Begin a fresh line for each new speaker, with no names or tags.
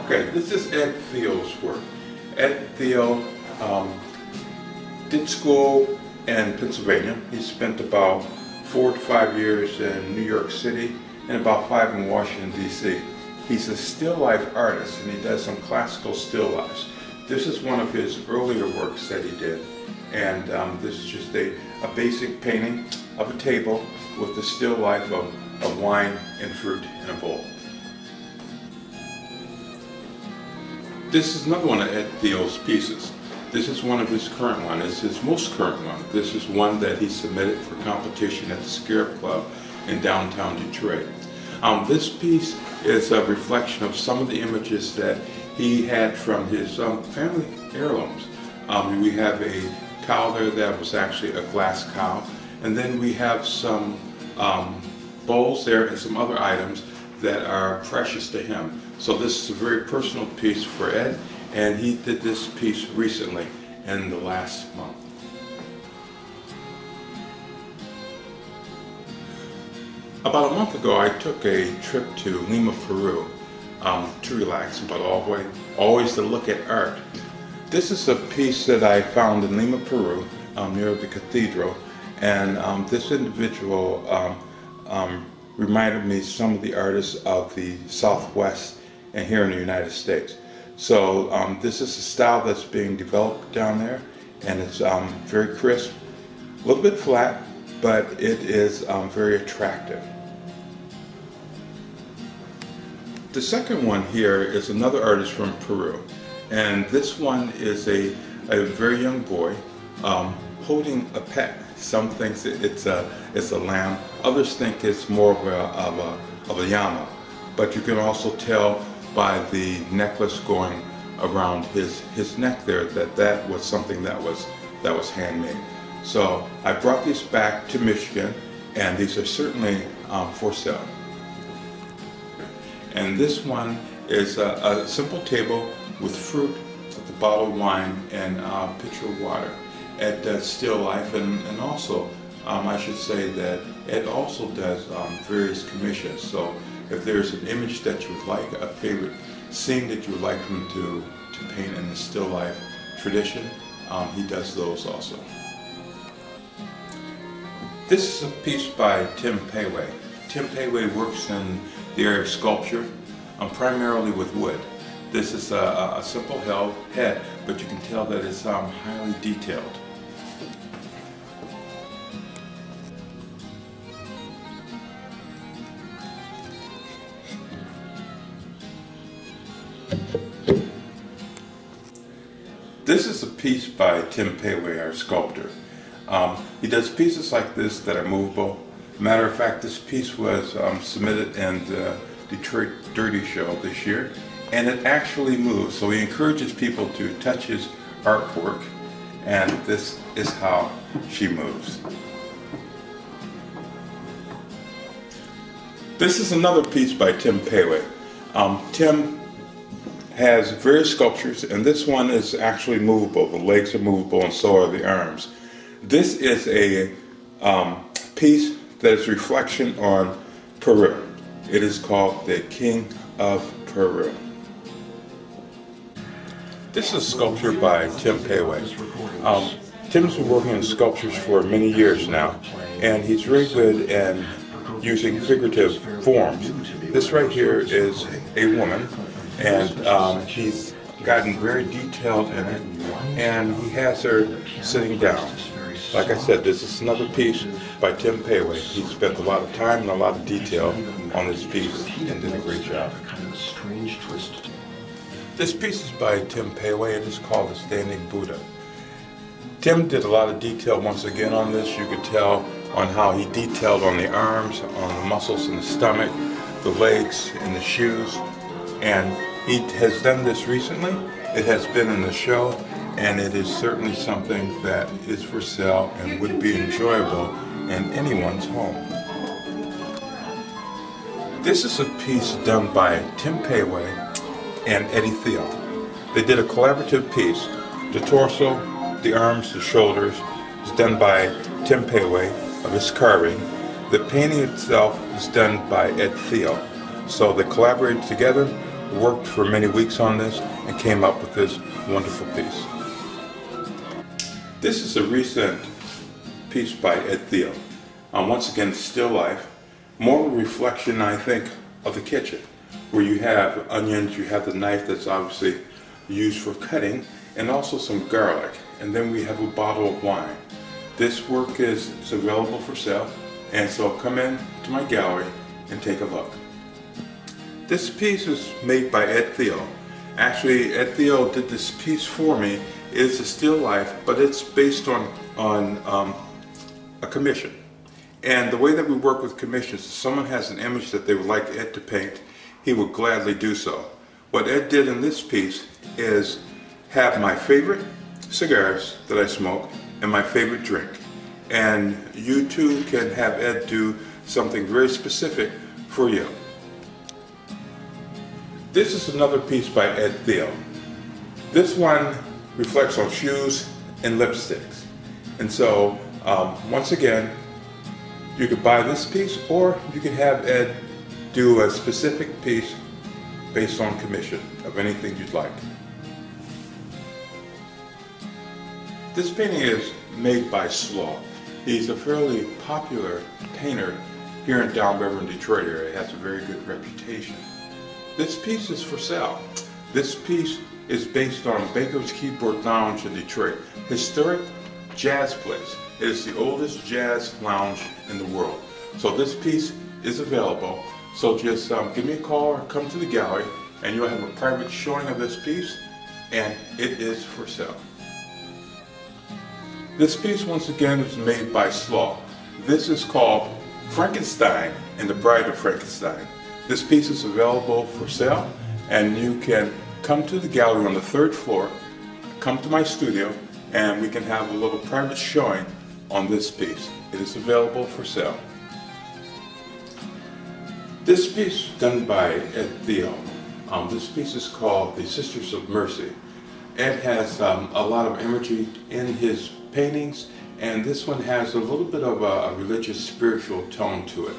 Okay, this is Ed Theo's work. Ed Theo did school in Pennsylvania. He spent about 4 to 5 years in New York City and about 5 in Washington, D.C. He's a still life artist and he does some classical still lifes. This is one of his earlier works that he did. And this is just a basic painting of a table with the still life of wine and fruit in a bowl. This is another one of Ed Theo's pieces. This is one of his current ones. It's his most current one. This is one that he submitted for competition at the Scarab Club in downtown Detroit. This piece is a reflection of some of the images that he had from his family heirlooms. We have a cow there that was actually a glass cow, and then we have some bowls there and some other items that are precious to him. So this is a very personal piece for Ed, and he did this piece recently in the last month. About a month ago, I took a trip to Lima, Peru, to relax, but always to look at art. This is a piece that I found in Lima, Peru, near the cathedral, and this individual reminded me some of the artists of the Southwest and here in the United States. So this is a style that's being developed down there, and it's very crisp, a little bit flat, but it is very attractive. The second one here is another artist from Peru, and this one is a very young boy holding a pet. Some think it's a lamb, others think it's more of a llama, but you can also tell by the necklace going around his neck there that was something that was handmade. So I brought these back to Michigan, and these are certainly for sale. And this one is a simple table with fruit, with a bottle of wine, and a pitcher of water. Ed does still life, and also I should say that Ed also does various commissions. So if there's an image that you would like, a favorite scene that you would like him to paint in the still life tradition, he does those also. This is a piece by Tim Payway. Tim Payway works in the area of sculpture, primarily with wood. This is a simple head, but you can tell that it's highly detailed. This is a piece by Tim Payway, our sculptor. He does pieces like this that are movable. Matter of fact, this piece was submitted in the Detroit Dirty Show this year, and it actually moves. So he encourages people to touch his artwork, and this is how she moves. This is another piece by Tim Payway. Tim has various sculptures, and this one is actually movable. The legs are movable, and so are the arms. This is a piece that is reflection on Peru. It is called The King of Peru. This is a sculpture by Tim Payway. Tim's been working in sculptures for many years now, and he's very good in using figurative forms. This right here is a woman, and he's gotten very detailed in it, and he has her sitting down. Like I said, this is another piece by Tim Payway. He spent a lot of time and a lot of detail on this piece and did a great job. This piece is by Tim Payway. It is called The Standing Buddha. Tim did a lot of detail once again on this. You could tell on how he detailed on the arms, on the muscles in the stomach, the legs, and the shoes. And he has done this recently. It has been in the show, and it is certainly something that is for sale and would be enjoyable in anyone's home. This is a piece done by Tim Payway and Eddie Theo. They did a collaborative piece. The torso, the arms, the shoulders is done by Tim Payway of his carving. The painting itself is done by Ed Theo. So they collaborated together worked for many weeks on this and came up with this wonderful piece. This is a recent piece by Ed Thiel. Once again, still life. More of a reflection, I think, of the kitchen, where you have onions, you have the knife that's obviously used for cutting, and also some garlic. And then we have a bottle of wine. This work is available for sale, and so come in to my gallery and take a look. This piece is made by Ed Thiel. Actually, Ed Thiel did this piece for me. It's a still life, but it's based on a commission. And the way that we work with commissions, if someone has an image that they would like Ed to paint, he would gladly do so. What Ed did in this piece is have my favorite cigars that I smoke and my favorite drink. And you too can have Ed do something very specific for you. This is another piece by Ed Thiel. This one reflects on shoes and lipsticks. And so, once again, you could buy this piece, or you could have Ed do a specific piece based on commission of anything you'd like. This painting is made by Slaw. He's a fairly popular painter here in Down Beverly, Detroit area. He has a very good reputation. This piece is for sale. This piece is based on Baker's Keyboard Lounge in Detroit, historic jazz place. It is the oldest jazz lounge in the world. So this piece is available. So just give me a call or come to the gallery and you'll have a private showing of this piece, and it is for sale. This piece once again is made by Slaw. This is called Frankenstein and the Bride of Frankenstein. This piece is available for sale, and you can come to the gallery on the 3rd floor, come to my studio, and we can have a little private showing on this piece. It is available for sale. This piece done by Ed Thiel. This piece is called The Sisters of Mercy. Ed has a lot of imagery in his paintings, and this one has a little bit of a religious, spiritual tone to it.